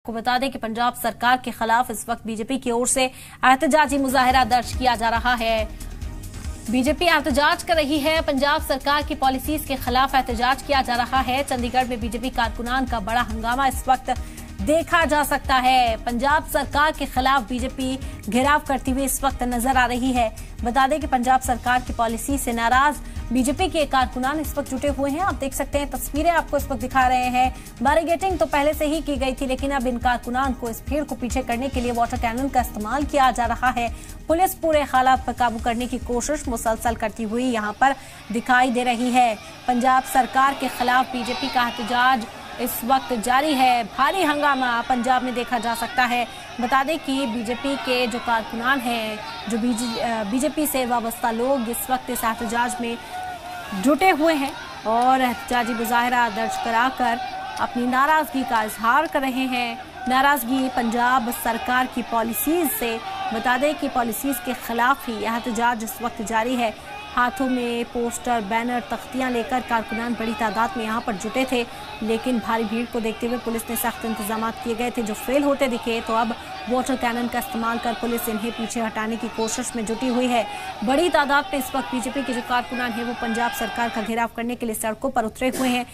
आपको बता दें कि पंजाब सरकार के खिलाफ इस वक्त बीजेपी की ओर से एहतजाजी मुजाहिरा दर्ज किया जा रहा है। बीजेपी एहतजाज कर रही है, पंजाब सरकार की पॉलिसीज के खिलाफ एहतजाज किया जा रहा है। चंडीगढ़ में बीजेपी कारकुनान का बड़ा हंगामा इस वक्त देखा जा सकता है। पंजाब सरकार के खिलाफ बीजेपी घेराव करती हुई इस वक्त नजर आ रही है। बता दें कि पंजाब सरकार की पॉलिसी से नाराज बीजेपी के कारकुनान इस वक्त जुटे हुए हैं। आप देख सकते हैं, तस्वीरें आपको इस वक्त दिखा रहे हैं। बैरिकेडिंग तो पहले से ही की गई थी, लेकिन अब इन कारकुनान को इस भीड़ को पीछे करने के लिए वाटर कैनन का इस्तेमाल किया जा रहा है। पुलिस पूरे हालात पर काबू करने की कोशिश मुसलसल करती हुई यहाँ पर दिखाई दे रही है। पंजाब सरकार के खिलाफ बीजेपी का एहतजाज इस वक्त जारी है। भारी हंगामा पंजाब में देखा जा सकता है। बता दें कि बीजेपी के जो कारकुनान हैं, जो बीजेपी से वाबस्ता लोग इस वक्त इस एहतजाज में जुटे हुए हैं और एहतजाजी मुजाहिरा दर्ज कराकर अपनी नाराजगी का इजहार कर रहे हैं। नाराजगी पंजाब सरकार की पॉलिसीज से। बता दें कि पॉलिसीज के खिलाफ ही एहतजाज इस वक्त जारी है। हाथों में पोस्टर, बैनर, तख्तियां लेकर कारकुनान बड़ी तादाद में यहां पर जुटे थे, लेकिन भारी भीड़ को देखते हुए पुलिस ने सख्त इंतजाम किए गए थे जो फेल होते दिखे। तो अब वाटर कैनन का इस्तेमाल कर पुलिस इन्हें पीछे हटाने की कोशिश में जुटी हुई है। बड़ी तादाद में इस वक्त बीजेपी के जो कारकुनान हैं वो पंजाब सरकार का घेराव करने के लिए सड़कों पर उतरे हुए हैं।